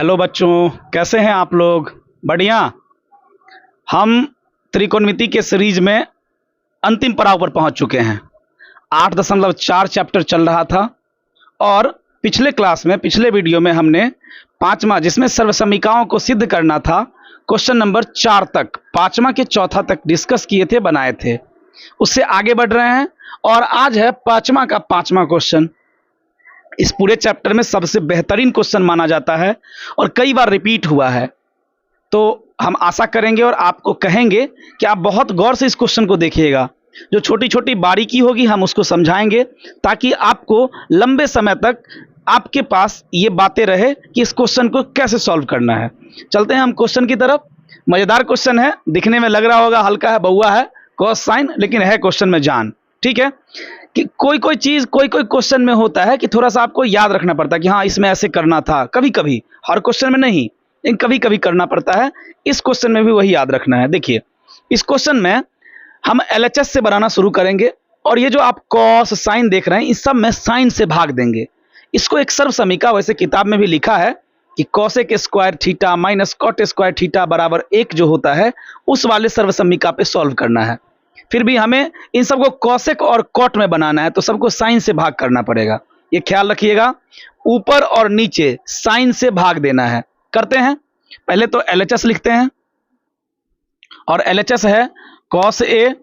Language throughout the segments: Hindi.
हेलो बच्चों, कैसे हैं आप लोग? बढ़िया। हम त्रिकोणमिति के सीरीज में अंतिम पड़ाव पर पहुंच चुके हैं। 8.4 चैप्टर चल रहा था और पिछले क्लास में, पिछले वीडियो में हमने पांचवा, जिसमें सर्वसमीकाओं को सिद्ध करना था, क्वेश्चन नंबर 4 तक, पांचवा के चौथा तक डिस्कस किए थे, बनाए थे। उससे आगे बढ़ रहे हैं और आज है पांचवा का पांचवा क्वेश्चन। इस पूरे चैप्टर में सबसे बेहतरीन क्वेश्चन माना जाता है और कई बार रिपीट हुआ है। तो हम आशा करेंगे और आपको कहेंगे कि आप बहुत गौर से इस क्वेश्चन को देखिएगा। जो छोटी छोटी बारीकी होगी हम उसको समझाएंगे ताकि आपको लंबे समय तक आपके पास ये बातें रहे कि इस क्वेश्चन को कैसे सॉल्व करना है। चलते हैं हम क्वेश्चन की तरफ। मजेदार क्वेश्चन है, दिखने में लग रहा होगा हल्का है, बउआ है, कॉस साइन, लेकिन है क्वेश्चन में जान। ठीक है कि कोई चीज कोई क्वेश्चन में होता है कि थोड़ा सा आपको याद रखना पड़ता है कि हाँ इसमें ऐसे करना था। कभी कभी, हर क्वेश्चन में नहीं, लेकिन कभी कभी करना पड़ता है। इस क्वेश्चन में भी वही याद रखना है। देखिए, इस क्वेश्चन में हम एलएचएस से बनाना शुरू करेंगे और ये जो आप कॉस साइन देख रहे हैं, इस सब में साइन से भाग देंगे। इसको एक सर्व समीका, वैसे किताब में भी लिखा है कि cosec square theta minus cot square theta बराबर 1 जो होता है, उस वाले सर्व समीका पे सॉल्व करना है। फिर भी हमें इन सबको कॉसेक और कॉट में बनाना है, तो सबको साइन से भाग करना पड़ेगा। ये ख्याल रखिएगा, ऊपर और नीचे साइन से भाग देना है। करते हैं। पहले तो एलएचएस लिखते हैं और एलएचएस है cos A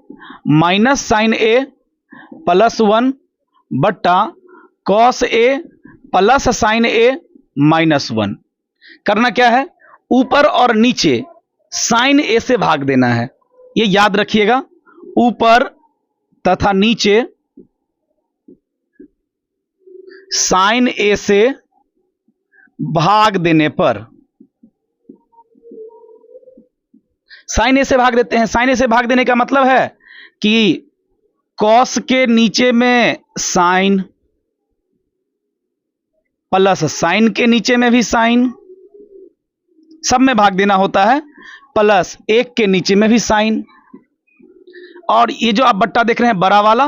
minus sine A plus 1 बट्टा cos A plus sine A minus 1। करना क्या है, ऊपर और नीचे साइन ए से भाग देना है। ये याद रखिएगा, ऊपर तथा नीचे साइन ए से भाग देने पर, साइन ए से भाग देते हैं। साइन ए से भाग देने का मतलब है कि कॉस के नीचे में साइन प्लस साइन के नीचे में भी साइन, सब में भाग देना होता है, प्लस 1 के नीचे में भी साइन। और ये जो आप बट्टा देख रहे हैं बड़ा वाला,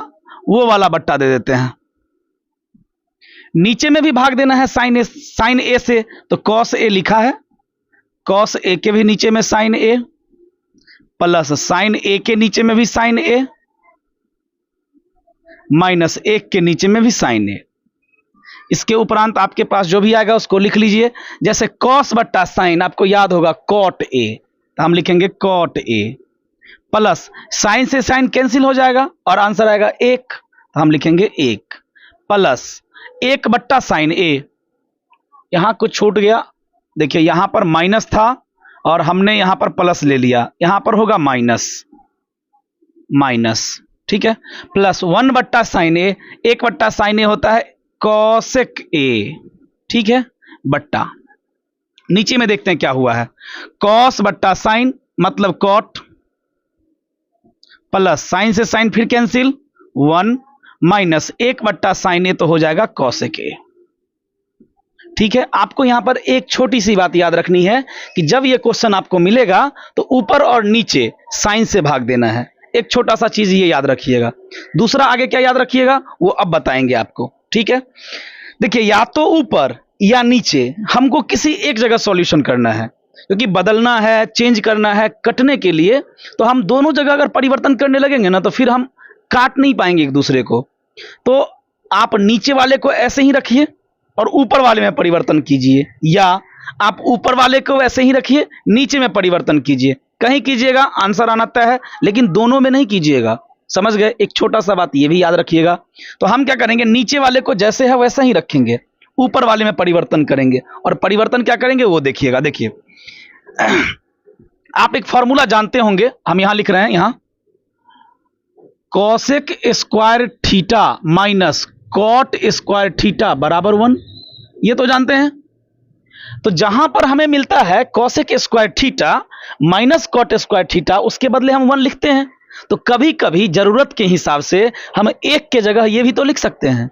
वो वाला बट्टा दे देते हैं। नीचे में भी भाग देना है साइन ए से, तो कॉस ए लिखा है, कॉस ए के भी नीचे में साइन ए प्लस साइन ए के नीचे में भी साइन ए माइनस 1 के नीचे में भी साइन ए। इसके उपरांत आपके पास जो भी आएगा उसको लिख लीजिए। जैसे कॉस बट्टा साइन आपको याद होगा कॉट ए, तो हम लिखेंगे कॉट ए प्लस साइन से साइन कैंसिल हो जाएगा और आंसर आएगा 1, तो हम लिखेंगे 1 प्लस 1 बट्टा साइन ए। यहां कुछ छूट गया, देखिए यहां पर माइनस था और हमने यहां पर प्लस ले लिया, यहां पर होगा माइनस, ठीक है, प्लस 1 बट्टा साइन ए। 1 बट्टा साइन ए होता है कॉसेक ए, ठीक है, बट्टा नीचे में देखते हैं क्या हुआ है, कॉस बट्टा साइन मतलब कॉट प्लस साइन से साइन फिर कैंसिल 1 माइनस 1 बट्टा साइन ए, तो हो जाएगा कॉसेक ए। ठीक है, आपको यहां पर एक छोटी सी बात याद रखनी है कि जब यह क्वेश्चन आपको मिलेगा तो ऊपर और नीचे साइन से भाग देना है। एक छोटा सा चीज ये याद रखिएगा। दूसरा आगे क्या याद रखिएगा वो अब बताएंगे आपको। ठीक है, देखिए या तो ऊपर या नीचे हमको किसी एक जगह सॉल्यूशन करना है, क्योंकि बदलना है, चेंज करना है, कटने के लिए तो हम दोनों जगह अगर परिवर्तन करने लगेंगे ना तो फिर हम काट नहीं पाएंगे एक दूसरे को। तो आप नीचे वाले को ऐसे ही रखिए और ऊपर वाले में परिवर्तन कीजिए, या आप ऊपर वाले को ऐसे ही रखिए, नीचे में परिवर्तन कीजिए। कहीं कीजिएगा आंसर आना तय है, लेकिन दोनों में नहीं कीजिएगा। समझ गए? एक छोटा सा बात ये भी याद रखिएगा। तो हम क्या करेंगे, नीचे वाले को जैसे है वैसा ही रखेंगे, ऊपर वाले में परिवर्तन करेंगे। और परिवर्तन क्या करेंगे वो देखिएगा। देखिए आप एक फॉर्मूला जानते होंगे, हम यहां लिख रहे हैं, यहां cosec square theta minus cot square theta बराबर 1, ये तो जानते हैं। तो जहां पर हमें मिलता है cosec square theta minus cot square theta, उसके बदले हम 1 लिखते हैं। तो कभी कभी जरूरत के हिसाब से हम 1 के जगह ये भी तो लिख सकते हैं।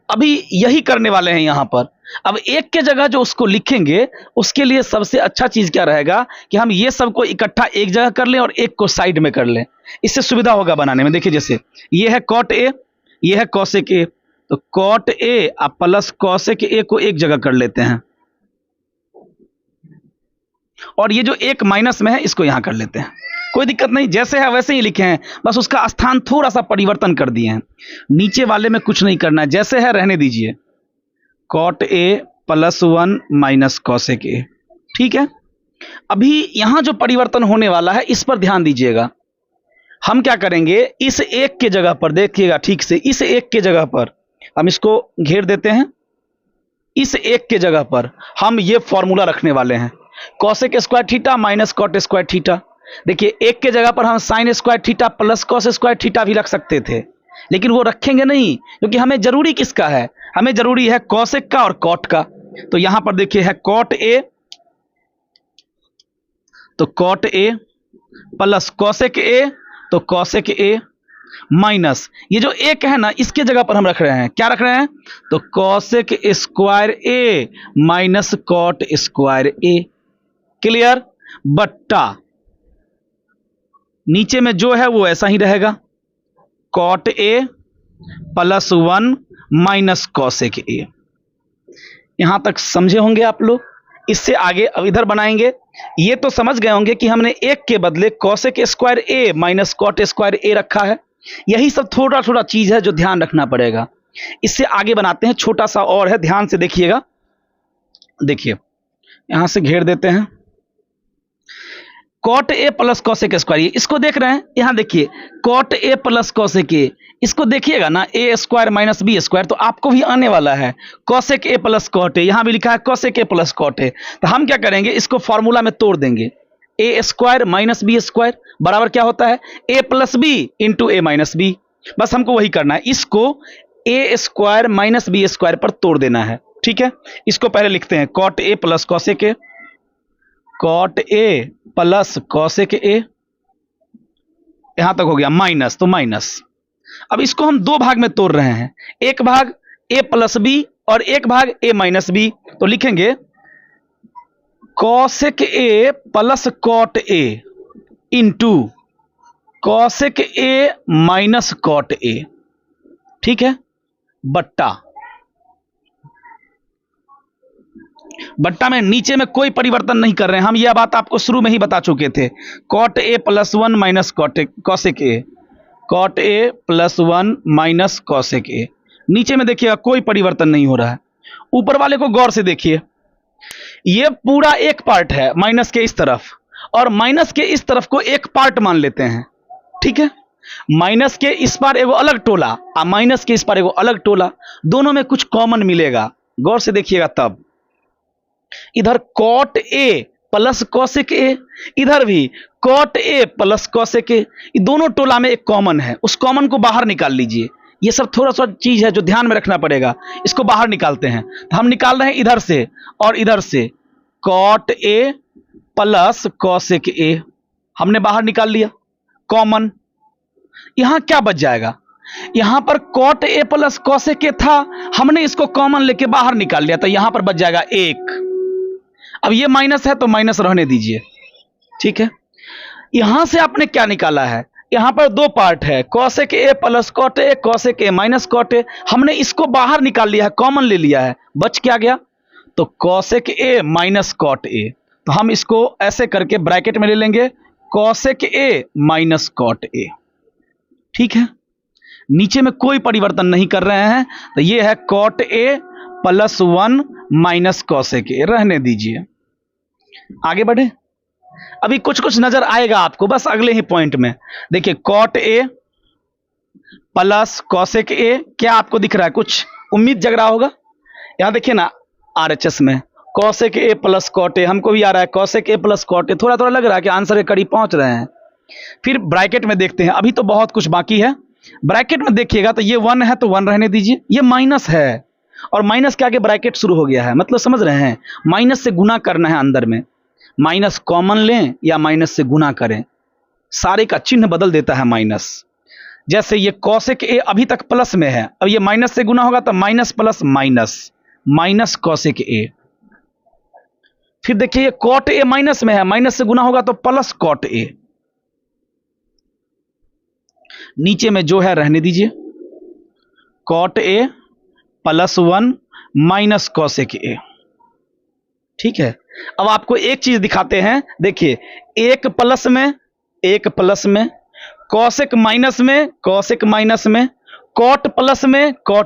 अभी यही करने वाले हैं यहां पर। अब 1 के जगह जो उसको लिखेंगे, उसके लिए सबसे अच्छा चीज क्या रहेगा कि हम ये सबको इकट्ठा एक जगह कर लें और 1 को साइड में कर लें। इससे सुविधा होगा बनाने में। देखिए जैसे ये है कॉट ए, ये है कॉसेक ए, तो cot A plus cosec A को एक जगह कर लेते हैं। और ये जो एक माइनस में है इसको यहां कर लेते हैं, कोई दिक्कत नहीं, जैसे है वैसे ही लिखे हैं, बस उसका स्थान थोड़ा सा परिवर्तन कर दिए हैं। नीचे वाले में कुछ नहीं करना है, जैसे है रहने दीजिए, cot a plus 1 minus cosec a। ठीक है, अभी यहां जो परिवर्तन होने वाला है इस पर ध्यान दीजिएगा। हम क्या करेंगे, इस एक के जगह पर देखिएगा ठीक से, इस एक के जगह पर हम इसको घेर देते हैं। इस एक के जगह पर हम ये फॉर्मूला रखने वाले हैं, cosec square theta minus cot square theta. देखिए एक के जगह पर हम sign square theta plus cos square theta भी रख सकते थे, लेकिन वो रखेंगे नहीं, क्योंकि हमें जरूरी किसका है, हमें जरूरी है cosec का और cot का। तो यहां पर देखिए है cot a, तो cot a plus cosec a, तो cosec a माइनस ये जो एक है ना इसके जगह पर हम रख रहे हैं, क्या रख रहे हैं, तो cosec square a minus cot square a। Clear, बट्टा नीचे में जो है वो ऐसा ही रहेगा, cot a plus 1 minus cosec a। यहां तक समझे होंगे आप लोग। इससे आगे अब इधर बनाएंगे, ये तो समझ गए होंगे कि हमने एक के बदले cosec square a minus cot square a रखा है। यही सब थोड़ा थोड़ा चीज है जो ध्यान रखना पड़ेगा। इससे आगे बनाते हैं, छोटा सा और है, ध्यान से देखिएगा। देखिए यहां से घेर देते हैं, cot a plus cosec square, इसको देख रहे हैं, यहां देखिए cot a plus cosec a, इसको देखिएगा ना, a square minus b square, तो आपको भी आने वाला है cosec a plus cot a, यहां भी लिखा है cosec a plus cot a। तो हम क्या करेंगे, इसको फॉर्मूला में तोड़ देंगे, a square minus b square बराबर क्या होता है, a plus b into a minus b। बस हमको वही करना है, इसको a square minus b square पर तोड़ देना है। ठीक है, इसको पहले लिखते हैं, cot a plus cosec a, cot a plus cosec a, यहां तक हो गया माइनस, तो माइनस। अब इसको हम दो भाग में तोड़ रहे हैं, एक भाग a प्लस b और एक भाग a माइनस b। तो लिखेंगे cosec a plus cot a into cosec a minus cot a। ठीक है, बट्टा बट्टा में नीचे में कोई परिवर्तन नहीं कर रहे हैं हम, यह बात आपको शुरू में ही बता चुके थे। cot a plus 1 minus cosec a, cot a plus 1 minus cosec a। नीचे में देखिएगा कोई परिवर्तन नहीं हो रहा है। ऊपर वाले को गौर से देखिए, ये पूरा एक पार्ट है माइनस के इस तरफ, और माइनस के इस तरफ को एक पार्ट मान लेते हैं। ठीक है, माइनस के इस पार एगो अलग टोला और माइनस के इस पार एगो अलग टोला, दोनों में कुछ कॉमन मिलेगा, गौर से देखिएगा। तब इधर cot a plus cosec a, इधर भी cot a plus cosec a, ये दोनों टोला में एक कॉमन है, उस कॉमन को बाहर निकाल लीजिए। ये सब थोड़ा सा चीज है जो ध्यान में रखना पड़ेगा, इसको बाहर निकालते हैं। तो हम निकाल रहे हैं इधर से और इधर से, cot a plus cosec a हमने बाहर निकाल लिया कॉमन। यहां क्या बच जाएगा, यहां पर cot a plus cosec a था, हमने इसको कॉमन लेके बाहर निकाल लिया, तो यहां पर बच जाएगा 1। अब ये माइनस है तो माइनस रहने दीजिए। ठीक है, यहां से आपने क्या निकाला है, यहां पर दो पार्ट है, cosec a plus cot a, cosec a minus cot a, हमने इसको बाहर निकाल लिया है, कॉमन ले लिया है, बच क्या गया, तो cosec a minus cot a। तो हम इसको ऐसे करके ब्रैकेट में ले लेंगे, cosec a minus cot a। ठीक है, नीचे में कोई परिवर्तन नहीं कर रहे हैं, तो ये है cot a plus 1 minus cosec a, रहने दीजिए। आगे बढ़े, अभी कुछ कुछ नजर आएगा आपको बस अगले ही पॉइंट में। देखिए cot a plus cosec a, क्या आपको दिख रहा है, कुछ उम्मीद जग रहा होगा। यहां देखिए ना RHS में cosec a plus cot a, हमको भी आ रहा है cosec a plus cot a, थोड़ा थोड़ा लग रहा है कि आंसर के करीब पहुंच रहे हैं। फिर ब्रैकेट में देखते हैं, अभी तो बहुत कुछ बाकी है। ब्रैकेट में देखिएगा तो ये 1 है तो 1 रहने दीजिए, ये माइनस है और माइनस के आगे ब्रैकेट शुरू हो गया है, मतलब समझ रहे हैं, माइनस से गुना करना है अंदर में, माइनस कॉमन लें या माइनस से गुना करें, सारे का चिन्ह बदल देता है माइनस। जैसे ये cosec a अभी तक प्लस में है, अब ये माइनस से गुना होगा तो minus plus minus, minus cosec a। फिर देखिए ये cot a माइनस में है, माइनस से गुना होगा तो प्लस cot a। नीचे में जो है रहने दीजिए, cot a plus 1 minus cosec a। ठीक है, अब आपको एक चीज दिखाते हैं, देखिए, एक प्लस में, कॉसेक माइनस में, कॉट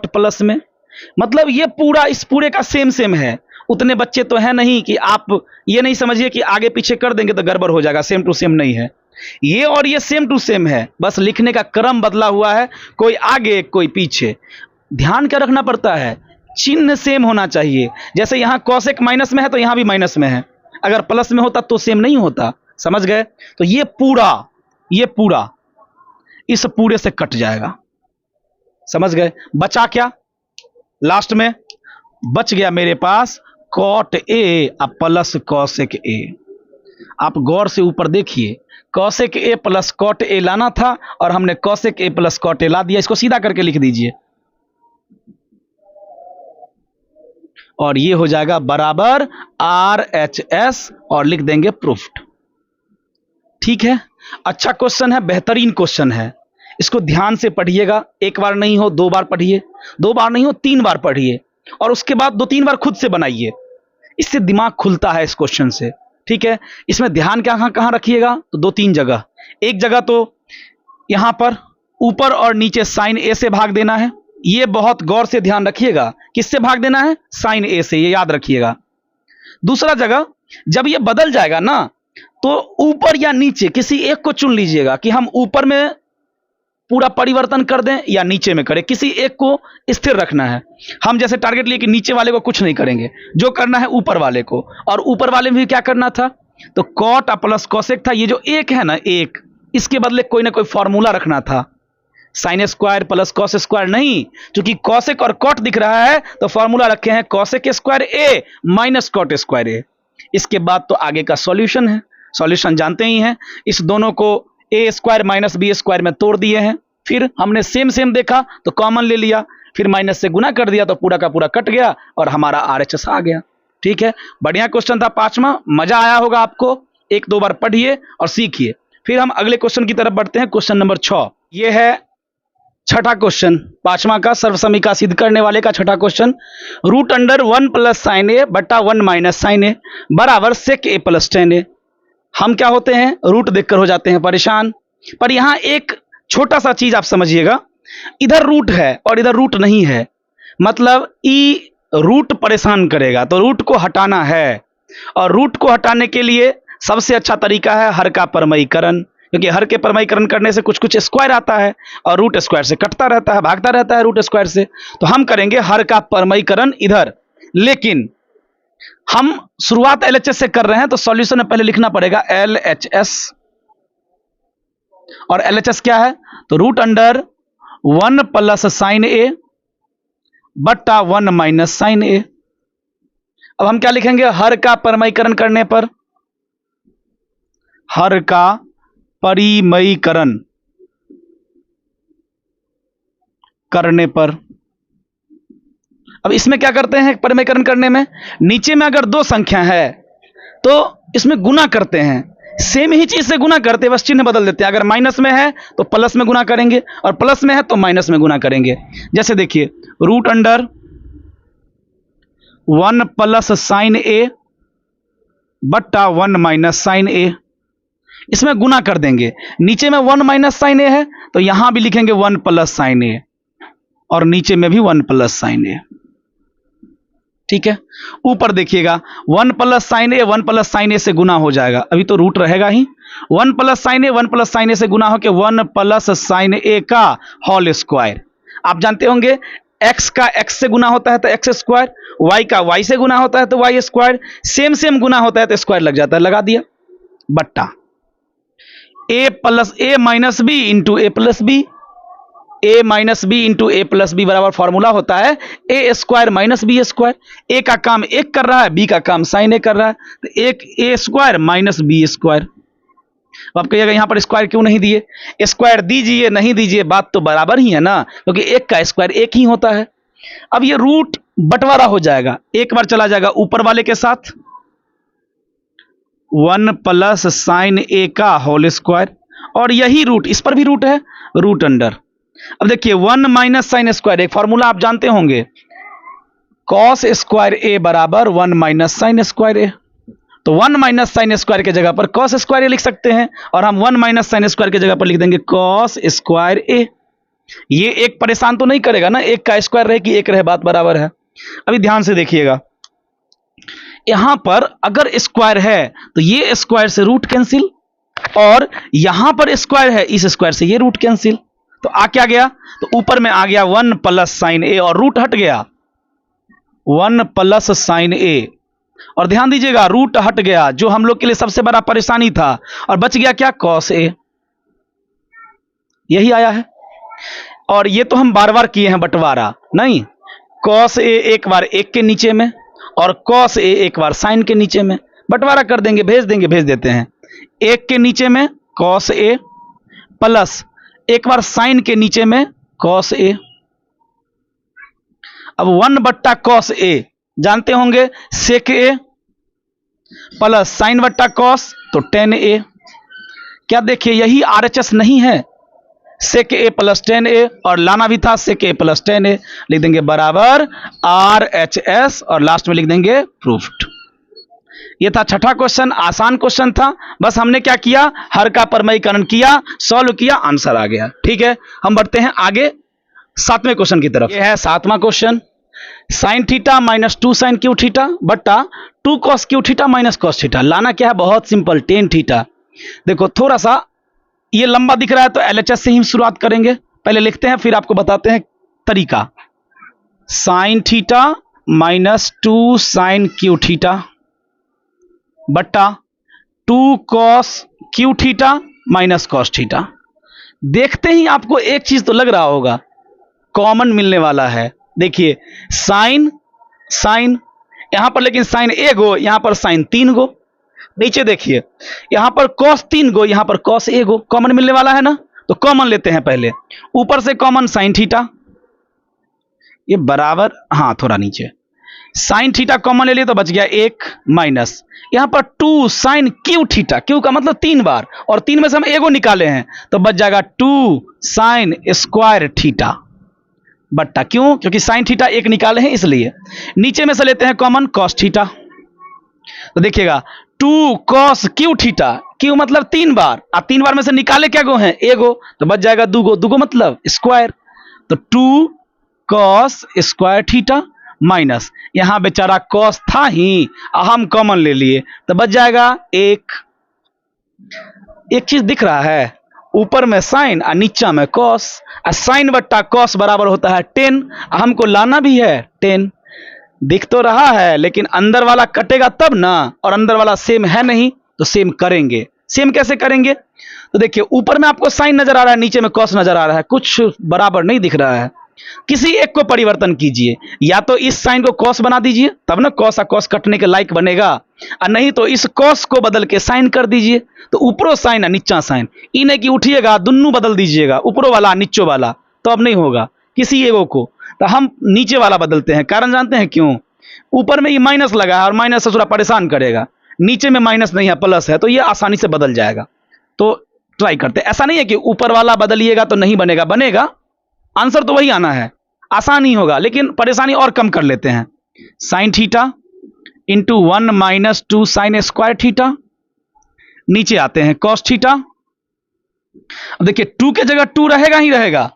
प्लस में, मतलब ये पूरा इस पूरे का सेम है। उतने बच्चे तो है नहीं कि आप ये नहीं समझिए कि आगे पीछे कर देंगे तो गड़बड़ हो जाएगा, सेम टू सेम नहीं है ये, और ये सेम टू सेम है, बस लिखने का क्रम बदला हुआ है, कोई आगे कोई पीछे। ध्यान क्या रखना पड़ता है, चिन्ह सेम होना चाहिए। जैसे यहां कॉसेक माइनस में है तो यहां भी माइनस में है, अगर प्लस में होता तो सेम नहीं होता, समझ गए? तो ये पूरा इस पूरे से कट जाएगा, समझ गए? बचा क्या लास्ट में? बच गया मेरे पास cot A plus cosec A. आप गौर से ऊपर देखिए, cosec A plus cot A लाना था और हमने cosec A plus cot A ला दिया। इसको सीधा करके लिख दीजिए और ये हो जाएगा बराबर RHS और लिख देंगे प्रूफ्ड। ठीक है, अच्छा क्वेश्चन है, बेहतरीन क्वेश्चन है, इसको ध्यान से पढ़िएगा। एक बार नहीं हो 2 बार पढ़िए, 2 बार नहीं हो 3 बार पढ़िए, और उसके बाद 2-3 बार खुद से बनाइए, इससे दिमाग खुलता है इस क्वेश्चन से। ठीक है, इसमें ध्यान कहां कहां रखिएगा, तो 2-3 जगह। एक जगह तो यहां पर ऊपर और नीचे साइन ए से भाग देना है, ये बहुत गौर से ध्यान रखिएगा। किससे भाग देना है? साइन ए से, ये याद रखिएगा। दूसरा जगह, जब ये बदल जाएगा ना, तो ऊपर या नीचे किसी एक को चुन लीजिएगा कि हम ऊपर में पूरा परिवर्तन कर दें या नीचे में करें, किसी एक को स्थिर रखना है। हम जैसे टारगेट लिए कि नीचे वाले को कुछ नहीं करेंगे, जो करना है ऊपर वाले को, और ऊपर वाले में भी क्या करना था, तो कॉट प्लस कॉसेक था, ये जो एक है ना, एक, इसके बदले कोई ना कोई फॉर्मूला रखना था, sine square plus cos square नहीं, क्योंकि कॉसेक और कॉट दिख रहा है तो फॉर्मूला रखे हैं कॉसेक स्क्वायर ए माइनस कॉट स्क्वायर ए। इसके बाद तो आगे का सॉल्यूशन है, सॉल्यूशन जानते ही हैं। इस दोनों को ए स्क्वायर माइनस बी स्क्वायर में तोड़ दिए हैं, फिर हमने सेम देखा तो कॉमन ले लिया, फिर माइनस से गुना कर दिया तो पूरा का पूरा कट गया और हमारा RHS आ गया। ठीक है, बढ़िया क्वेश्चन था 5वां, मजा आया होगा आपको। 1-2 बार पढ़िए और सीखिए। फिर हम अगले क्वेश्चन की तरफ बढ़ते हैं, क्वेश्चन नंबर 6। ये है छठा क्वेश्चन, 5वां का, सर्वसमीका सिद्ध करने वाले का छठा question. Root under 1 plus sine A बटा 1 माइनस साइन ए बराबर सेक ए प्लस टेन ए। हम क्या होते हैं, रूट देखकर हो जाते हैं परेशान, पर यहां एक छोटा सा चीज आप समझिएगा, इधर रूट है और इधर रूट नहीं है, मतलब ई रूट परेशान करेगा, तो रूट को हटाना है, और रूट को हटाने के लिए सबसे अच्छा तरीका है हर का परमयीकरण, क्योंकि हर के परमयीकरण करने से कुछ कुछ स्क्वायर आता है और रूट स्क्वायर से कटता रहता है, भागता रहता है रूट स्क्वायर से। तो हम करेंगे हर का परमयीकरण इधर, लेकिन हम शुरुआत LHS से कर रहे हैं तो सॉल्यूशन में पहले लिखना पड़ेगा LHS, और LHS क्या है, तो root under 1 plus sine A बट्टा 1 माइनस साइन ए। अब हम क्या लिखेंगे, हर का परमयीकरण करने पर, हर का परिमयीकरण करने पर, अब इसमें क्या करते हैं परिमयीकरण करने में, नीचे में अगर 2 संख्या है तो इसमें गुना करते हैं, सेम ही चीज से गुना करते हैं, बस चिन्ह बदल देते हैं। अगर माइनस में है तो प्लस में गुना करेंगे और प्लस में है तो माइनस में गुना करेंगे। जैसे देखिए, root under 1 plus sine A बट्टा 1 माइनस साइन ए, इसमें गुना कर देंगे। नीचे में 1 माइनस साइन ए है तो यहां भी लिखेंगे 1 प्लस साइन ए, और नीचे में भी 1 प्लस साइन ए। ठीक है, ऊपर देखिएगा 1 प्लस साइन ए 1 प्लस साइन ए से गुना हो जाएगा, अभी तो रूट रहेगा ही, 1 प्लस साइन ए 1 प्लस साइन ए से गुना होकर 1 प्लस साइन ए का होल स्क्वायर। आप जानते होंगे x का x से गुना होता है तो x स्क्वायर, y का y से गुना होता है तो y स्क्वायर, सेम गुना होता है तो स्क्वायर लग जाता है, लगा दिया, बट्टा a plus a minus B into A plus B, a minus B into A plus B बराबर फॉर्मूला होता है A square minus B square. A का काम 1 कर रहा है, बी का काम साइन ए कर रहा है, तो 1 a square minus B square. आप कहिएगा यहां पर स्क्वायर क्यों नहीं दिए, स्क्वायर दीजिए नहीं दीजिए बात तो बराबर ही है ना, क्योंकि 1 का स्क्वायर 1 ही होता है। अब ये रूट बंटवारा हो जाएगा, एक बार चला जाएगा ऊपर वाले के साथ, 1 प्लस साइन ए का होल स्क्वायर, और यही रूट, इस पर भी रूट है, रूट अंडर, अब देखिए 1 माइनस साइन स्क्वायर, एक फॉर्मूला आप जानते होंगे, कॉस स्क्वायर ए बराबर 1 माइनस साइन स्क्वायर ए। तो 1 माइनस साइन स्क्वायर के जगह पर कॉस स्क्वायर ए लिख सकते हैं, और हम 1 माइनस साइन स्क्वायर की जगह पर लिख देंगे कॉस स्क्वायर ए। ये एक परेशान तो नहीं करेगा ना, एक का स्क्वायर रहे कि एक रहे, बात बराबर है। अभी ध्यान से देखिएगा, यहां पर अगर स्क्वायर है तो ये स्क्वायर से रूट कैंसिल, और यहां पर स्क्वायर है, इस स्क्वायर से ये रूट कैंसिल, तो आ क्या गया, तो ऊपर में आ गया 1 प्लस साइन ए, और रूट हट गया 1 प्लस साइन ए। और ध्यान दीजिएगा, रूट हट गया जो हम लोग के लिए सबसे बड़ा परेशानी था, और बच गया क्या, कॉस ए। यही आया है। और ये तो हम बार बार किए हैं बंटवारा, नहीं, कॉस ए एक बार एक के नीचे में, और कॉस ए एक बार साइन के नीचे में, बंटवारा कर देंगे, भेज देते हैं। एक के नीचे में कॉस ए प्लस एक बार साइन के नीचे में कॉस ए। अब 1 बट्टा कॉस ए जानते होंगे, सेक ए प्लस साइन बट्टा कॉस, तो टेन ए। क्या देखिए, यही आरएचएस नहीं है, सेक ए प्लस टेन ए, और लाना भी था सेक ए प्लस टेन ए, लिख देंगे बराबर आरएचएस, और लास्ट में लिख देंगे प्रूफ्ड। ये था छठा क्वेश्चन, आसान क्वेश्चन था, बस हमने क्या किया, हर का परमयीकरण किया, सॉल्व किया, आंसर आ गया। ठीक है, हम बढ़ते हैं आगे 7वें क्वेश्चन की तरफ। यह है 7वां question, sine theta minus 2 sine cube theta बट्टा 2 cos cube theta minus cos theta. लाना क्या है, बहुत सिंपल, टेन थीटा। देखो थोड़ा सा ये लंबा दिख रहा है तो एलएचएस से ही शुरुआत करेंगे, पहले लिखते हैं फिर आपको बताते हैं तरीका। Sine theta minus 2 sine cube theta बट्टा 2 cos cube theta minus cos theta. देखते ही आपको एक चीज तो लग रहा होगा, कॉमन मिलने वाला है। देखिए साइन साइन यहां पर, लेकिन साइन एक गो, यहां पर साइन 3 गो। नीचे देखिए, यहां पर कॉस 3 गो, यहां पर कॉस 1 गो, कॉमन मिलने वाला है ना, तो कॉमन लेते हैं पहले। ऊपर से कॉमन साइन थीटा, ये बराबर, हाँ थोड़ा नीचे, साइन थीटा कॉमन ले लिए तो बच गया 1 माइनस, यहां पर 2 साइन क्यू थीटा, क्यू का मतलब 3 बार, और 3 में से हम एगो निकाले हैं तो बच जाएगा 2 साइन स्क्वायर थीटा बट्टा, क्यों, क्योंकि साइन थीटा एक निकाले हैं इसलिए। नीचे में से लेते हैं कॉमन कॉस थीटा, तो देखिएगा 2 कॉस क्यू थीटा, क्यू मतलब 3 बार, और 3 बार में से निकाले क्या गो हैं, एगो, तो बच जाएगा 2 गो, 2 गो मतलब स्क्वायर, तो 2 कॉस स्क्वायर थीटा माइनस, यहां बेचारा कॉस था ही, हम कॉमन ले लिए तो बच जाएगा 1। एक चीज दिख रहा है, ऊपर में साइन और नीचा में कॉस, और साइन बट्टा कॉस बराबर होता है 10, हमको लाना भी है 10। दिख तो रहा है लेकिन अंदर वाला कटेगा तब ना, और अंदर वाला सेम है नहीं, तो सेम करेंगे। सेम कैसे करेंगे, तो देखिए ऊपर में आपको साइन नजर आ रहा है, नीचे में कॉस नजर आ रहा है, कुछ बराबर नहीं दिख रहा है। किसी एक को परिवर्तन कीजिए, या तो इस साइन को कॉस बना दीजिए, तब ना कॉस और कॉस कटने के लायक बनेगा, और नहीं तो इस कॉस को बदल के साइन कर दीजिए, तो ऊपरो साइन और नीचा साइन, इन्हें की उठिएगा दोनों बदल दीजिएगा, ऊपरो वाला नीचो वाला, तो अब नहीं होगा किसी एगो को, तो हम नीचे वाला बदलते हैं। कारण जानते हैं क्यों, ऊपर में ये माइनस लगा है और माइनस से थोड़ा परेशान करेगा, नीचे में माइनस नहीं है प्लस है, तो ये आसानी से बदल जाएगा। तो ट्राई करते हैं, ऐसा नहीं है कि ऊपर वाला बदलिएगा तो नहीं बनेगा, बनेगा, आंसर तो वही आना है, आसान ही होगा, लेकिन परेशानी और कम कर लेते हैं। Sine theta into 1 minus 2 sign square theta, नीचे आते हैं कॉस थीटा। अब देखिए 2 के जगह 2 रहेगा ही रहेगा,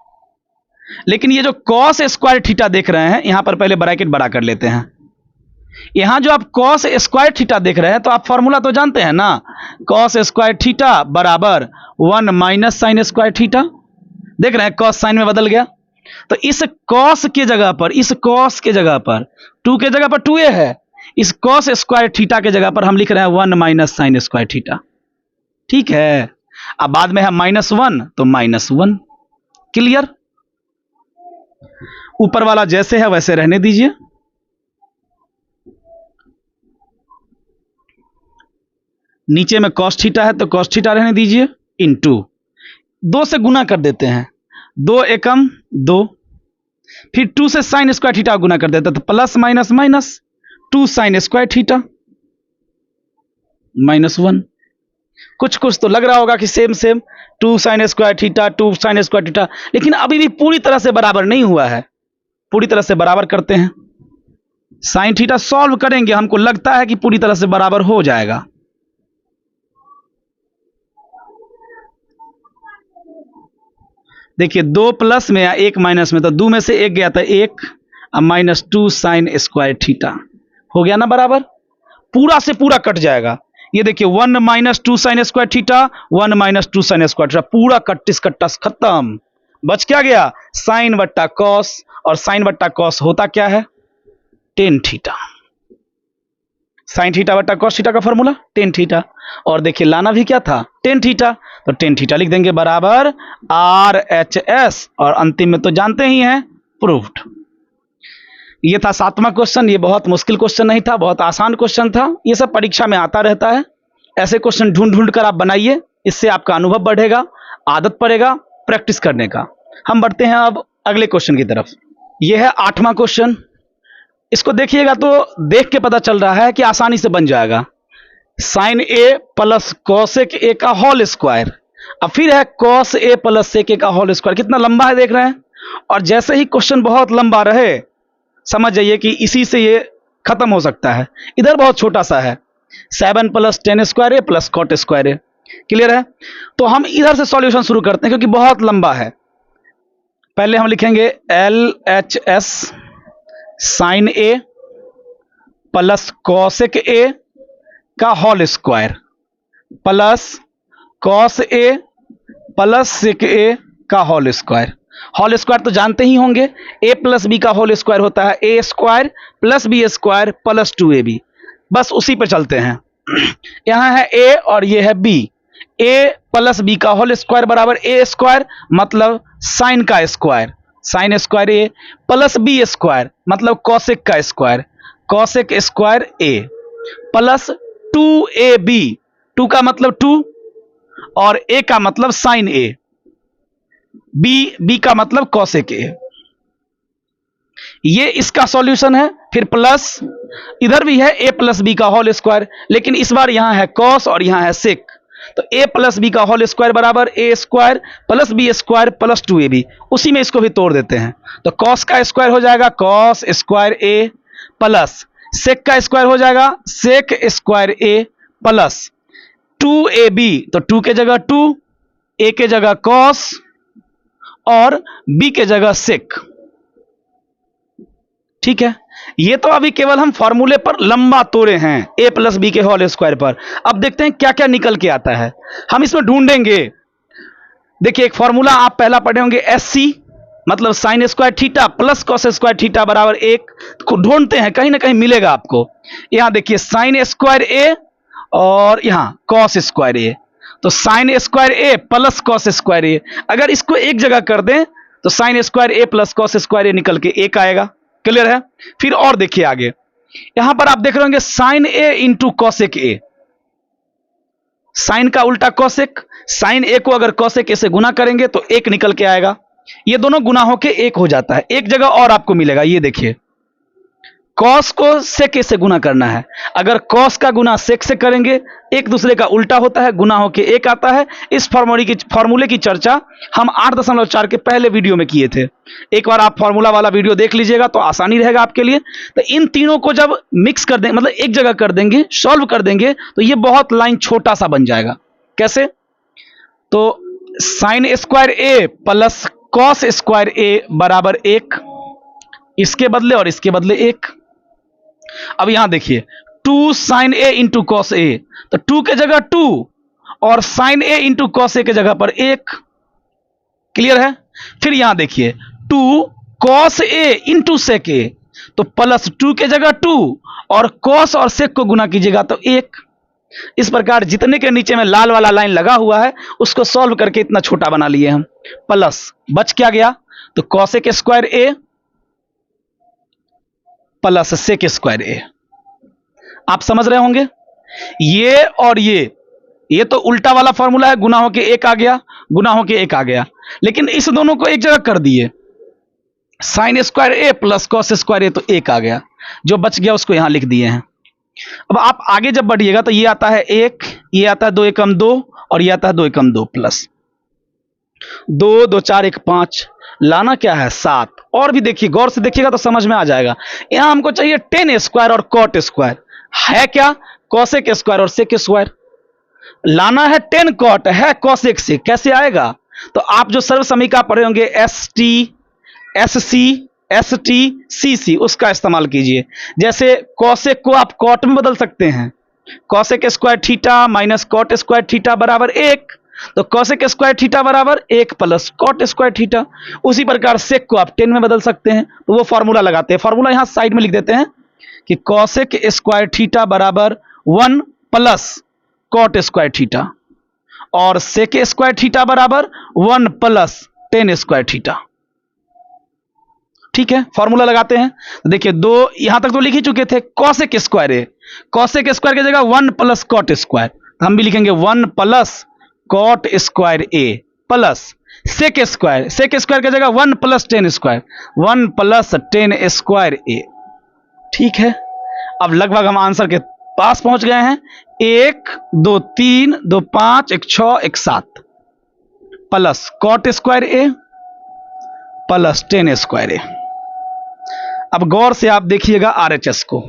लेकिन ये जो कॉस स्क्वायर थीटा देख रहे हैं, यहां पर पहले ब्रैकेट बड़ा कर लेते हैं। यहां जो आप कॉस स्क्वायर थीटा देख रहे हैं, तो आप फॉर्मूला तो जानते हैं ना, कॉस स्क्वायर थीटा बराबर 1 माइनस साइन स्क्वायर थीटा। देख रहे हैं कॉस साइन में बदल गया, तो इस कॉस के जगह पर, इस कॉस के जगह पर 2 के जगह पर 2a है, इस कॉस स्क्वायर थीटा के जगह पर हम लिख रहे हैं 1 माइनस साइन स्क्वायर थीटा। ठीक है, अब बाद में है -1 तो -1। क्लियर, ऊपर वाला जैसे है वैसे रहने दीजिए। नीचे में कॉस थीटा है तो कॉस थीटा रहने दीजिए, इनटू 2 से गुना कर देते हैं, 2 एकम 2, फिर 2 से साइन स्क्वायर थीटा गुना कर देते हैं, तो plus minus minus 2 sign square theta -1। कुछ कुछ तो लग रहा होगा कि same same, 2 sign square theta 2 sign square theta, लेकिन अभी भी पूरी तरह से बराबर नहीं हुआ है, पूरी तरह से बराबर करते हैं। साइन थीटा सॉल्व करेंगे, हमको लगता है कि पूरी तरह से बराबर हो जाएगा। देखिए 2 प्लस में या 1 माइनस में, तो 2 में से 1 गया था 1, अब -2 साइन स्क्वायर थीटा हो गया ना बराबर, पूरा से पूरा कट जाएगा। ये देखिए 1 - 2 sign square theta, 1 - 2 sign square theta, पूरा कट्टिस कट्टा खत्म। बच क्या गया? साइन बट्टा कॉस, और साइन बट्टा कॉस होता क्या है? Tan theta. साइन थीटा बट्टा कॉस थीटा का फॉर्मूला टेन थीटा, और देखिए लाना भी क्या था? Tan theta. तो टेन थीटा लिख देंगे बराबर RHS, और अंतिम में तो जानते ही हैं प्रूव्ड। ये था 7वां क्वेश्चन। ये बहुत मुश्किल क्वेश्चन नहीं था, बहुत आसान क्वेश्चन था। ये सब परीक्षा में आता रहता है। ऐसे क्वेश्चन ढूंढ ढूंढ कर आप बनाइए, इससे आपका अनुभव बढ़ेगा, आदत पड़ेगा प्रैक्टिस करने का। हम बढ़ते हैं अब अगले क्वेश्चन की तरफ। यह है 8वां क्वेश्चन। इसको देखिएगा तो देख के पता चल रहा है कि आसानी से बन जाएगा। Sine A plus cosec A का होल स्क्वायर, अब फिर है cos A plus sec A का होल स्क्वायर। कितना लंबा है देख रहे हैं, और जैसे ही क्वेश्चन बहुत लंबा रहे समझ जाइए कि इसी से ये खत्म हो सकता है। इधर बहुत छोटा सा है, 7 + 10 square A plus cot square A. Clear है? तो हम इधर से सॉल्यूशन शुरू करते हैं क्योंकि बहुत लंबा है। पहले हम लिखेंगे LHS sine A plus cosec A का whole square plus cos A plus sec A का होल स्क्वायर। होल स्क्वायर तो जानते ही होंगे, a प्लस बी का होल स्क्वायर होता है a square plus B square plus 2ab। बस उसी पे चलते हैं। यहां है a और ये है b। a प्लस बी का होल स्क्वायर बराबर a स्क्वायर, मतलब साइन का square, sine square a plus B square मतलब कॉसेक का square, cosec square a plus 2ab। 2 का मतलब 2 और a का मतलब साइन a, b का मतलब कॉसेक ए। ये इसका सॉल्यूशन है। फिर प्लस इधर भी है a प्लस बी का होल स्क्वायर, लेकिन इस बार यहां है कॉस और यहां है सेक। तो a प्लस बी का होल स्क्वायर बराबर a square plus B square plus 2ab। उसी में इसको भी तोड़ देते हैं, तो कॉस का स्क्वायर हो जाएगा cos square a plus sec का स्क्वायर हो जाएगा sec square a plus 2ab। तो 2 के जगह 2, a के जगह कॉस और b के जगह सेक। ठीक है, ये तो अभी केवल हम फॉर्मूले पर लंबा तोड़े हैं a प्लस बी के होल स्क्वायर पर। अब देखते हैं क्या क्या निकल के आता है, हम इसमें ढूंढेंगे। देखिए एक फॉर्मूला आप पहला पढ़े होंगे SC, मतलब sign square theta plus cos square theta बराबर 1 को ढूंढते हैं, कहीं ना कहीं मिलेगा आपको। यहां देखिए साइन स्क्वायर a और यहां कॉस स्क्वायर a, तो sign square A plus cos square ए। अगर इसको एक जगह कर दें तो sign square A plus cos square ए निकल के 1 आएगा। क्लियर है? फिर और देखिए आगे, यहां पर आप देख रहे होंगे sine A into cosec A, sine का उल्टा कॉसेक, साइन ए को अगर कॉसेक ए से गुना करेंगे तो 1 निकल के आएगा। ये दोनों गुना होके 1 हो जाता है। एक जगह और आपको मिलेगा, ये देखिए कॉस को सेक से गुना करना है, अगर कॉस का गुना सेक से करेंगे एक दूसरे का उल्टा होता है, गुना होके 1 आता है। इस फॉर्मूले की चर्चा हम 8.4 के पहले वीडियो में किए थे। एक बार आप फॉर्मूला वाला वीडियो देख लीजिएगा तो आसानी रहेगा आपके लिए। तो इन तीनों को जब मिक्स कर देंगे, मतलब एक जगह कर देंगे, सॉल्व कर देंगे, तो ये बहुत लाइन छोटा सा बन जाएगा। कैसे? तो sign square A plus cos square ए बराबर 1, इसके बदले और इसके बदले 1। अब यहां देखिए 2 sign A into cos A, तो 2 के जगह 2 और sign A into cos A के जगह पर 1। क्लियर है? फिर यहां देखिए 2 कॉस ए इंटू सेक ए, तो प्लस 2 के जगह 2 और कॉस और सेक को गुना कीजिएगा तो 1। इस प्रकार जितने के नीचे में लाल वाला लाइन लगा हुआ है उसको सॉल्व करके इतना छोटा बना लिए हम। प्लस बच क्या गया? तो cosec square A plus sec square ए। आप समझ रहे होंगे, ये और ये तो उल्टा वाला फॉर्मूला है, गुना होके 1 आ गया, गुना होके 1 आ गया, लेकिन इस दोनों को एक जगह कर दिए, sign square A plus cos square ए, तो 1 आ गया। जो बच गया उसको यहां लिख दिए हैं। अब आप आगे जब बढ़िएगा तो ये आता है 1, ये आता है 2 एकम 2 और ये आता है 2 एकम 2 प्लस 2 2 4 1 5, लाना क्या है 7। और भी देखिए, गौर से देखिएगा तो समझ में आ जाएगा। यहां हमको चाहिए टेन स्क्वायर और कॉट स्क्वायर, है क्या कोसेक स्क्वायर और सेक स्क्वायर। लाना है टेन कॉट, है कोसेक से, कैसे आएगा? तो आप जो सर्व समीकरण पढ़े होंगे S T S C S T C C, उसका इस्तेमाल कीजिए। जैसे कोसेक को आप कॉट में बदल सकते हैं, cosec square theta minus cot square theta बराबर 1, तो कोसेक स्क्वायर थीटा बराबर 1 प्लस कॉट स्क्वायर थीटा। उसी प्रकार सेक को आप 10 में बदल सकते हैं, तो वो फॉर्मूला लगाते हैं। फॉर्मूला यहां साइड में लिख देते हैं कि कोसेक स्क्वायर थीटा बराबर 1 प्लस कॉट स्क्वायर थीटा, और सेक स्क्वायर थीटा बराबर 1 प्लस 10 स्क्वायर थीटा। ठीक है, फॉर्मूला लगाते हैं। देखिए दो यहां तक तो लिख ही चुके थे। कोसेक स्क्वायर है, कोसेक स्क्वायर की जगह 1 प्लस कॉट स्क्वायर, हम भी लिखेंगे 1 plus cot square A plus sec square, sec square की जगह 1 plus 10 square, 1 plus 10 square A. ठीक है, अब लगभग हम आंसर के पास पहुंच गए हैं। 1 2 3 2 5 1 6 1 7 plus cot square A plus 10 square ए। अब गौर से आप देखिएगा आरएचएस को,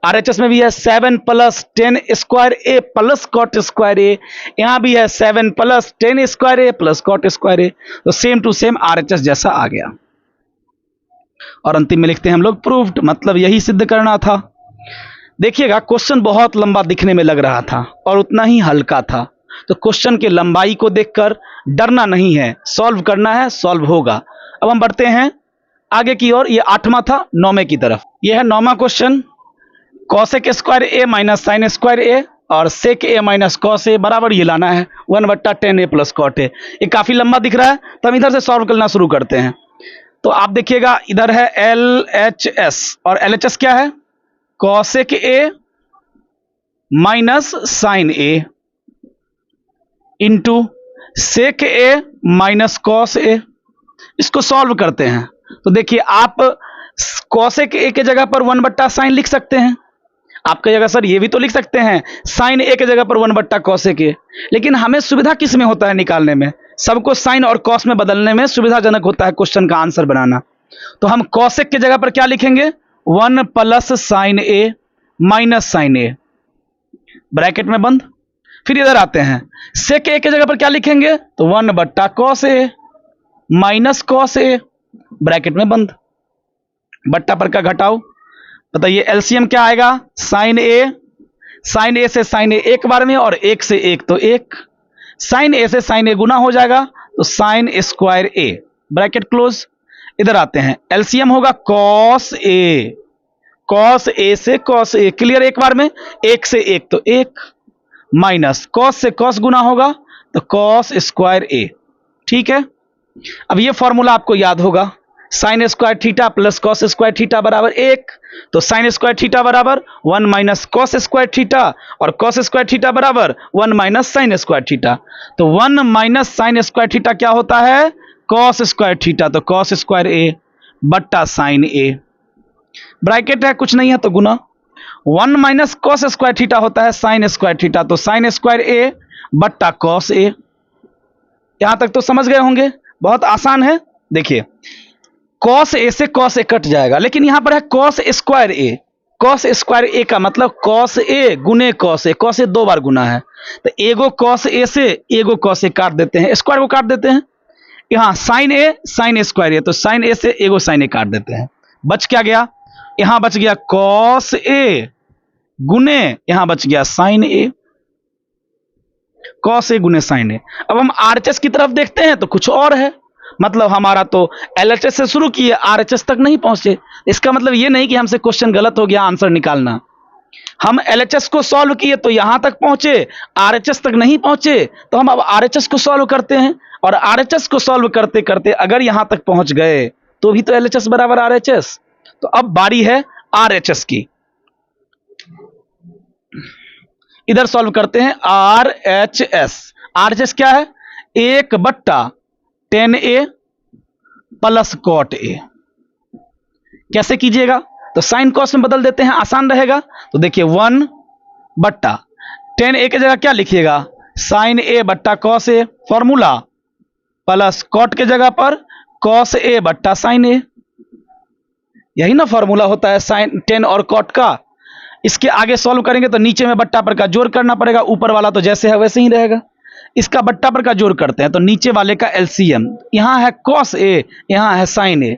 आरएचएस में भी है 7 plus 10 square A plus cot square ए, यहां भी है 7 plus 10 square A plus cot square ए, तो सेम टू सेम आरएचएस जैसा आ गया। और अंतिम में लिखते हैं हम लोग प्रूव्ड, मतलब यही सिद्ध करना था। देखिएगा क्वेश्चन बहुत लंबा दिखने में लग रहा था और उतना ही हल्का था, तो क्वेश्चन की लंबाई को देखकर डरना नहीं है, सॉल्व करना है, सॉल्व होगा। अब हम बढ़ते हैं आगे की ओर। ये 8वां था, 9वें की तरफ। यह है 9वां क्वेश्चन। कॉसेक स्क्वायर ए माइनस साइन स्क्वायर ए और सेक ए माइनस कॉस ए बराबर ये लाना है 1/10 ए प्लस कॉट ए। ये काफी लंबा दिख रहा है, तो हम इधर से सॉल्व करना शुरू करते हैं। तो आप देखिएगा इधर है एल एच एस, और एल एच एस क्या है? Cosec A minus sine A into sec A minus cos A. इसको सॉल्व करते हैं तो देखिए आप कॉसेक ए के जगह पर 1/sin लिख सकते हैं। आपका जगह सर ये भी तो लिख सकते हैं साइन ए के जगह पर 1/cosec ए, लेकिन हमें सुविधा किस में होता है निकालने में? सबको साइन और कॉस में बदलने में सुविधाजनक होता है क्वेश्चन का आंसर बनाना। तो हम कॉसेक के जगह पर क्या लिखेंगे? 1 प्लस साइन ए माइनस साइन ए, ब्रैकेट में बंद। फिर इधर आते हैं, सेक ए के जगह पर क्या लिखेंगे? तो 1/cos ए माइनस कॉस ए, ब्रैकेट में बंद। बट्टा पर का घटाओ, बताइए एलसीएम क्या आएगा? साइन ए, साइन ए से साइन ए एक बार में, और एक से एक तो एक, साइन ए से साइन ए गुना हो जाएगा, तो साइन स्क्वायर ए, ब्रैकेट क्लोज। इधर आते हैं, एलसीएम होगा कॉस ए, कॉस ए से कॉस ए, क्लियर? एक बार में, एक से एक तो एक, माइनस कॉस से कॉस गुना होगा तो कॉस स्क्वायर ए। ठीक है, अब ये फॉर्मूला आपको याद होगा, sign square theta plus cos square theta बराबर 1, तो साइन स्क्वायर थीटा बराबर 1 माइनस कॉस स्क्वायर थीटा, और कॉस स्क्वायर थीटा बराबर 1 माइनस साइन स्क्वायर थीटा। तो 1 माइनस साइन स्क्वायर थीटा क्या होता है? कॉस स्क्वायर थीटा, तो कॉस स्क्वायर ए बट्टा साइन ए, ब्रैकेट है कुछ नहीं है तो गुना। 1 माइनस कॉस स्क्वायर थीटा होता है साइन स्क्वायर थीटा, तो साइन स्क्वायर ए बट्टा कॉस ए। यहां तक तो समझ गए होंगे, बहुत आसान है। देखिए कॉस ए से कॉस ए कट जाएगा, लेकिन यहां पर है cos square A, cos square A का मतलब कॉस ए गुने कॉस ए, कॉस ए 2 बार गुना है, तो एगो कॉस ए से एगो कॉस ए काट देते हैं, स्क्वायर को काट देते हैं। यहां साइन ए साइन स्क्वायर ए, तो साइन ए से एगो साइन ए काट देते हैं, बच क्या गया? यहां बच गया कॉस ए गुने, यहां बच गया साइन ए, कॉस ए गुने साइन ए। अब हम आरएचएस की तरफ देखते हैं तो कुछ और है, मतलब हमारा तो एलएचएस से शुरू किए, आरएचएस तक नहीं पहुंचे। इसका मतलब ये नहीं कि हमसे क्वेश्चन गलत हो गया आंसर निकालना। हम एलएचएस को सॉल्व किए तो यहां तक पहुंचे, आरएचएस तक नहीं पहुंचे, तो हम अब आरएचएस को सॉल्व करते हैं, और आरएचएस को सॉल्व करते करते अगर यहां तक पहुंच गए तो भी तो एलएचएस बराबर आरएचएस। तो अब बारी है आरएचएस की, इधर सॉल्व करते हैं आरएचएस। आरएचएस क्या है? 1/10 प्लस कॉट ए। कैसे कीजिएगा? तो साइन कॉस में बदल देते हैं, आसान रहेगा। तो देखिए 1/10 के जगह क्या लिखिएगा? साइन ए बट्टा cos A, formula, plus cot के जगह पर कॉस ए बट्टा sine A, 1/10 plus cot A. 1/10 के जगह क्या लिखिएगा? साइन ए बट्टा cos A, formula, plus cot के जगह पर कॉस ए बट्टा साइन ए। यही ना फॉर्मूला होता है साइन टेन और कॉट का। इसके आगे सॉल्व करेंगे तो नीचे में बट्टा पर का जोड़ करना पड़ेगा, ऊपर वाला तो जैसे है वैसे ही रहेगा। इसका बट्टा पर का जोड़ करते हैं तो नीचे वाले का एलसीएम, यहाँ है कॉस ए, यहाँ है साइन ए।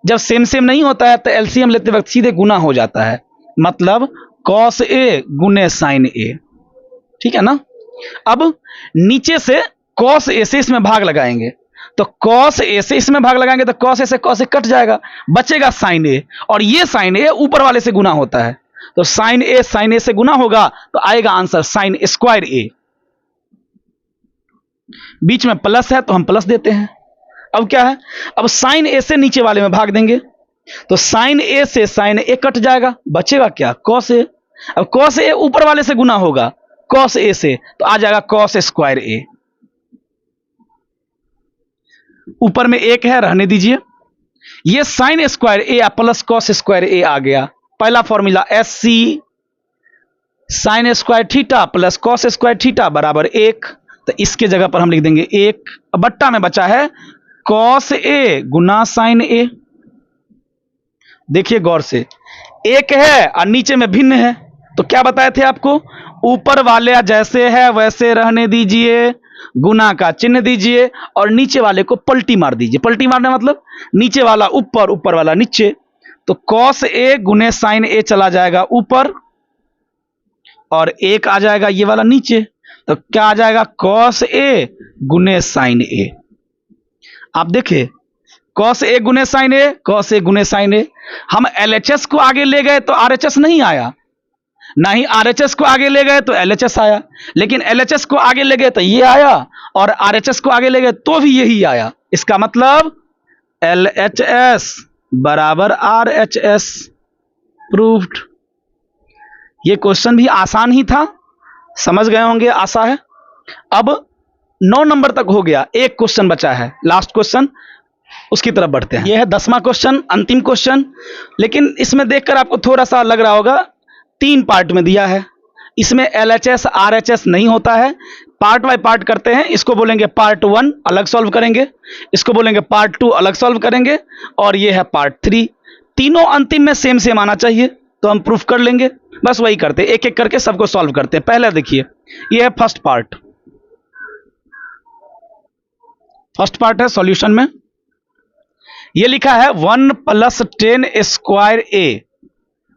जब सेम सेम नहीं होता है तो एलसीएम लेते वक्त सीधे गुना हो जाता है, मतलब कॉस ए गुने साइन ए। ठीक है ना। अब नीचे से कॉस ए से इसमें भाग लगाएंगे, तो कॉस ए से इसमें भाग लगाएंगे तो कॉस ए से कॉस ए कट जाएगा, बचेगा साइन ए, और ये साइन ए ऊपर वाले से गुना होता है, तो साइन ए से गुना होगा तो आएगा आंसर साइन स्क्वायर ए। बीच में प्लस है तो हम प्लस देते हैं। अब क्या है, अब साइन ए से नीचे वाले में भाग देंगे तो साइन ए से साइन ए कट जाएगा, बचेगा क्या, कॉस ए। अब कॉस ए ऊपर वाले से गुना होगा कॉस ए से, तो आ जाएगा कॉस स्क्वायर ए। ऊपर में एक है, रहने दीजिए। ये sine square A plus cos square A आ गया। पहला formula S C sine square theta plus cos square theta बराबर 1, तो इसके जगह पर हम लिख देंगे 1। अब बट्टा में बचा है कॉस ए गुना साइन ए। देखिए गौर से, एक है और नीचे में भिन्न है, तो क्या बताए थे आपको, ऊपर वाले जैसे है वैसे रहने दीजिए, गुना का चिन्ह दीजिए और नीचे वाले को पलटी मार दीजिए। पलटी मारने मतलब नीचे वाला ऊपर, ऊपर वाला नीचे, तो कॉस ए गुने साइन ए चला जाएगा ऊपर और एक आ जाएगा ये वाला नीचे, तो क्या आ जाएगा कॉस ए गुने साइन ए। आप देखिए कॉस ए गुने साइन ए, कॉस ए गुने साइन ए। हम एलएचएस को आगे ले गए तो आरएचएस नहीं आया, ना ही आरएचएस को आगे ले गए तो एलएचएस आया, लेकिन एलएचएस को आगे ले गए तो ये आया और आरएचएस को आगे ले गए तो भी यही आया। इसका मतलब एलएचएस बराबर आरएचएस, प्रूव्ड। ये क्वेश्चन भी आसान ही था, समझ गए होंगे, आशा है। अब 9 नंबर तक हो गया, एक क्वेश्चन बचा है, लास्ट क्वेश्चन, उसकी तरफ बढ़ते हैं। यह है 10वां क्वेश्चन, अंतिम क्वेश्चन। लेकिन इसमें देखकर आपको थोड़ा सा लग रहा होगा 3 पार्ट में दिया है, इसमें एलएचएस आरएचएस नहीं होता है, पार्ट बाय पार्ट करते हैं। इसको बोलेंगे पार्ट 1 अलग सॉल्व करेंगे, इसको बोलेंगे पार्ट 2 अलग सॉल्व करेंगे, और ये है पार्ट 3। तीनों अंतिम में सेम सेम आना चाहिए तो हम प्रूफ कर लेंगे। बस वही करते हैं, एक एक करके सबको सॉल्व करते हैं। पहले देखिए, ये है फर्स्ट पार्ट। फर्स्ट पार्ट है सॉल्यूशन में, ये लिखा है 1 + 10 स्क्वायर ए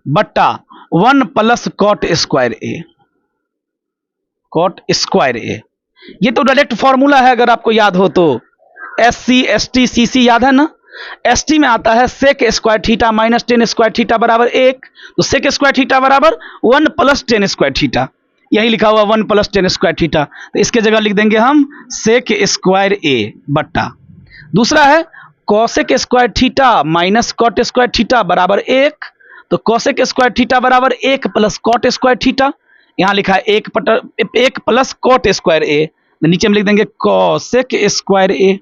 बट्टा 1 + कॉट स्क्वायर ए, कॉट स्क्वायर ए। ये तो डायरेक्ट फॉर्मूला है, अगर आपको याद हो तो। S C S T C C याद है ना। एस टी में आता है sec square theta minus 10 square theta बराबर 1, तो सेक स्क्वायर थीटा बराबर 1 + 10 स्क्वायर थीटा। यही लिखा हुआ 1 + 10 स्क्वायर थीटा, तो इसके जगह लिख देंगे हम सेक स्क्वायर ए बट्टा। दूसरा है cosec square theta minus cot square theta बराबर 1, तो कॉसेक स्क्वायर थीटा बराबर 1 + कॉट स्क्वायर थीटा। यहां लिखा है 1 + कॉट स्क्वायर ए, नीचे में लिख देंगे कॉसेक स्क्वायर ए।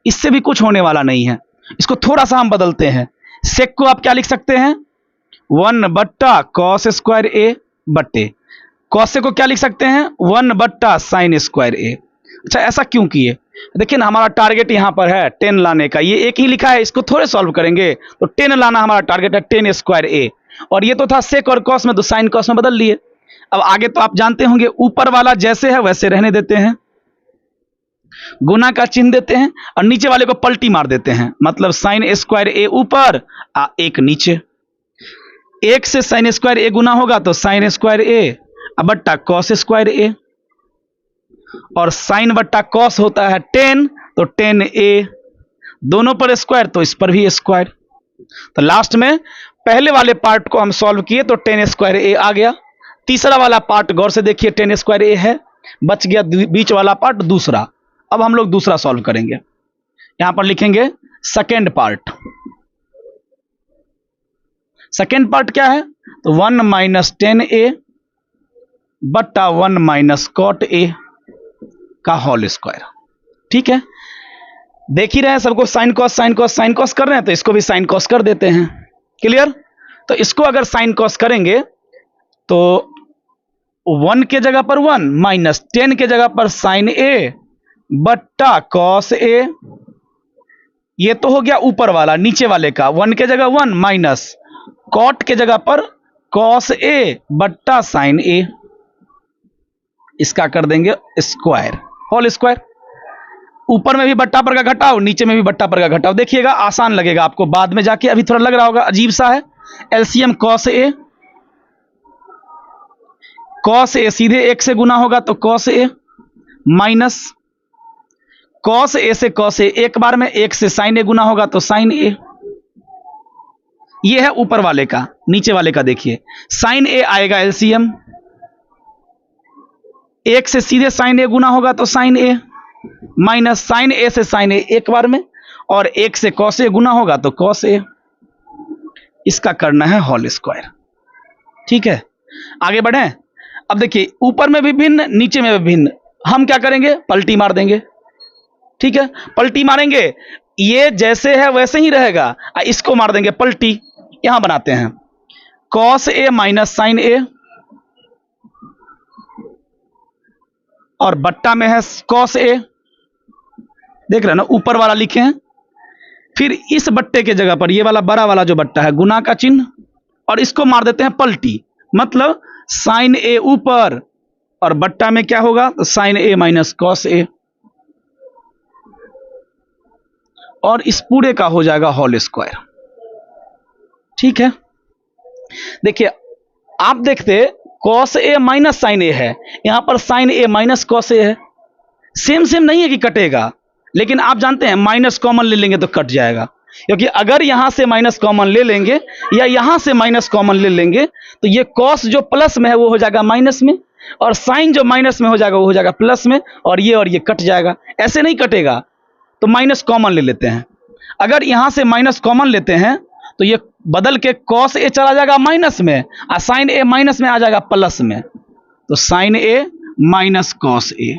इससे भी कुछ होने वाला नहीं है, इसको थोड़ा सा हम बदलते हैं। सेक को आप क्या लिख सकते हैं, 1 बट्टा कॉस स्क्वायर ए बट्टे, कॉसे को क्या लिख सकते हैं, 1 बट्टा साइन स्क्वायर ए। अच्छा, ऐसा क्यों किए, देखिए ना, हमारा टारगेट यहां पर है 10 लाने का। ये एक ही लिखा है, इसको थोड़े सॉल्व करेंगे, तो 10 लाना हमारा टारगेट है, 10 स्क्वायर ए। और ये तो था सेक और कॉस में, तो साइन कॉस में बदल लिए। अब आगे तो आप जानते होंगे, ऊपर वाला जैसे है वैसे रहने देते हैं, गुना का चिन्ह देते हैं और नीचे वाले को पलटी मार देते हैं, मतलब साइन स्क्वायर ए ऊपर एक नीचे। 1 से साइन स्क्वायर ए गुना होगा तो साइन स्क्वायर ए बट्टा कॉस स्क्वायर ए, और साइन बट्टा कॉस होता है 10, तो 10 ए, दोनों पर स्क्वायर तो इस पर भी स्क्वायर। तो लास्ट में पहले वाले पार्ट को हम सॉल्व किए तो 10 स्क्वायर ए आ गया। तीसरा वाला पार्ट गौर से देखिए, 10 स्क्वायर ए है, बच गया बीच वाला पार्ट दूसरा। अब हम लोग दूसरा सॉल्व करेंगे, यहां पर लिखेंगे सेकेंड पार्ट। सेकेंड पार्ट क्या है, तो 1 - 10 ए बट्टा 1 - कॉट ए का होल स्क्वायर। ठीक है, देख ही रहे हैं सबको, sine cos sine cos sine cos कर रहे हैं, तो इसको भी साइन कॉस कर देते हैं। क्लियर। तो इसको अगर साइन कॉस करेंगे तो 1 के जगह पर 1 माइनस 10 के जगह पर साइन ए बट्टा कॉस ए, ये तो हो गया ऊपर वाला, नीचे वाले का 1 के जगह 1 माइनस कॉट के जगह पर कॉस ए बट्टा साइन ए, इसका कर देंगे स्क्वायर, होल स्क्वायर। ऊपर में भी बट्टा पर का घटाओ, नीचे में भी बट्टा पर का घटाओ, देखिएगा आसान लगेगा आपको बाद में जाके, अभी थोड़ा लग रहा होगा अजीब सा है। LCM cos A, cos A सीधे 1 से गुना होगा तो कॉस ए माइनस कॉस ए से कॉस ए, एक बार में 1 से साइन ए गुना होगा तो साइन ए। ये है ऊपर वाले का, नीचे वाले का देखिए साइन ए आएगा एलसीएम, 1 से सीधे साइन ए गुना होगा तो साइन ए माइनस साइन ए से साइन ए एक बार में, और 1 से कॉस ए गुना होगा तो कॉस ए, इसका करना है होल स्क्वायर। ठीक है, आगे बढ़े। अब देखिए ऊपर में भी भिन्न, नीचे में भी भिन्न, हम क्या करेंगे पलटी मार देंगे। ठीक है, पलटी मारेंगे, ये जैसे है वैसे ही रहेगा, इसको मार देंगे पलटी। यहां बनाते हैं कॉस ए माइनस साइन ए, और बट्टा में है कॉस ए, देख रहे हैं ना ऊपर वाला लिखे हैं। फिर इस बट्टे के जगह पर ये वाला बड़ा वाला जो बट्टा है गुना का चिन्ह, और इसको मार देते हैं पलटी, मतलब साइन ए ऊपर और बट्टा में क्या होगा तो साइन ए माइनस कॉस ए, और इस पूरे का हो जाएगा होल स्क्वायर। ठीक है, देखिए आप देखते कॉस ए माइनस साइन ए है, यहां पर साइन ए माइनस कॉस ए है, सेम सेम नहीं है कि कटेगा, लेकिन आप जानते हैं माइनस कॉमन ले लेंगे तो कट जाएगा, क्योंकि अगर यहां से माइनस कॉमन ले लेंगे या यहां से माइनस कॉमन ले लेंगे तो ये कॉस जो प्लस में है वो हो जाएगा माइनस में, और साइन जो माइनस में हो जाएगा वो हो जाएगा प्लस में, और ये कट जाएगा। ऐसे नहीं कटेगा, तो माइनस कॉमन ले लेते हैं। अगर यहां से माइनस कॉमन लेते हैं तो ये बदल के कॉस ए चला जाएगा माइनस में, और साइन ए माइनस में आ जाएगा प्लस में, तो sign A minus cos A,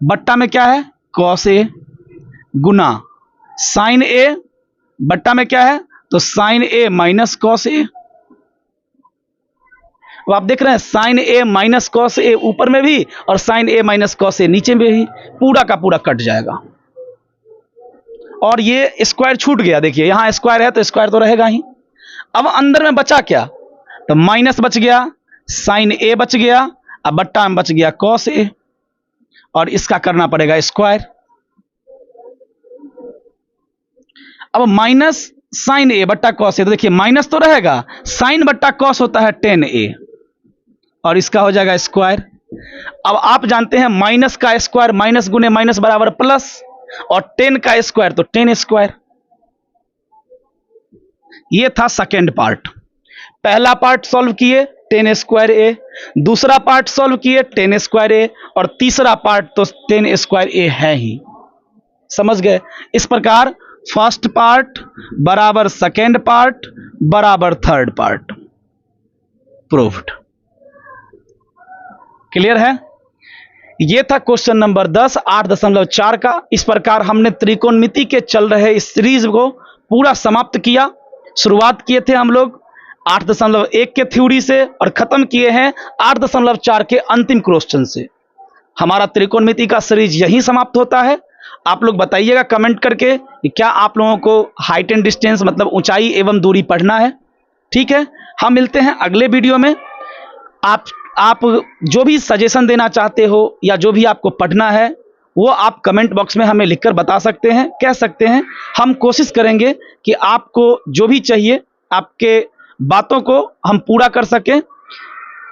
बट्टा में क्या है cos A Guna sign A, बट्टा में क्या है तो साइन ए माइनस कॉस ए। अब आप देख रहे हैं साइन ए माइनस कॉस ए ऊपर में भी, और साइन ए माइनस कॉस ए नीचे में भी, पूरा का पूरा कट जाएगा। और ये स्क्वायर छूट गया, देखिए यहां स्क्वायर है तो स्क्वायर तो रहेगा ही। अब अंदर में बचा क्या, तो माइनस बच गया, साइन ए बच गया, अब बट्टा में बच गया कॉस ए, और इसका करना पड़ेगा स्क्वायर। अब माइनस साइन ए बट्टा कॉस ए, तो देखिए माइनस तो रहेगा, साइन बट्टा कॉस होता है टेन ए, और इसका हो जाएगा स्क्वायर। अब आप जानते हैं माइनस का स्क्वायर माइनस गुने माइनस बराबर प्लस, और 10 का स्क्वायर तो 10 स्क्वायर। ये था सेकेंड पार्ट। पहला पार्ट सॉल्व किए 10 स्क्वायर ए, दूसरा पार्ट सॉल्व किए 10 स्क्वायर ए, और तीसरा पार्ट तो 10 स्क्वायर ए है ही। समझ गए? इस प्रकार फर्स्ट पार्ट बराबर सेकेंड पार्ट बराबर थर्ड पार्ट प्रूव्ड। क्लियर है? यह था क्वेश्चन नंबर 10 8.4 का। इस प्रकार हमने त्रिकोणमिति के चल रहे इस सीरीज को पूरा समाप्त किया। शुरुआत किए थे हम लोग 8.1 के थ्योरी से और खत्म किए हैं 8.4 के अंतिम क्वेश्चन से। हमारा त्रिकोणमिति का सीरीज यहीं समाप्त होता है। आप लोग बताइएगा कमेंट करके कि क्या आप लोगों को हाइट एंड डिस्टेंस मतलब ऊंचाई एवं दूरी पढ़ना है। ठीक है, हम मिलते हैं अगले वीडियो में। आप जो भी सजेशन देना चाहते हो या जो भी आपको पढ़ना है वो आप कमेंट बॉक्स में हमें लिखकर बता सकते हैं, कह सकते हैं। हम कोशिश करेंगे कि आपको जो भी चाहिए आपके बातों को हम पूरा कर सकें।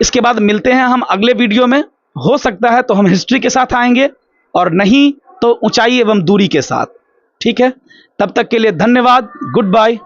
इसके बाद मिलते हैं हम अगले वीडियो में। हो सकता है तो हम हिस्ट्री के साथ आएंगे और नहीं तो ऊंचाई एवं दूरी के साथ। ठीक है, तब तक के लिए धन्यवाद। Good bye.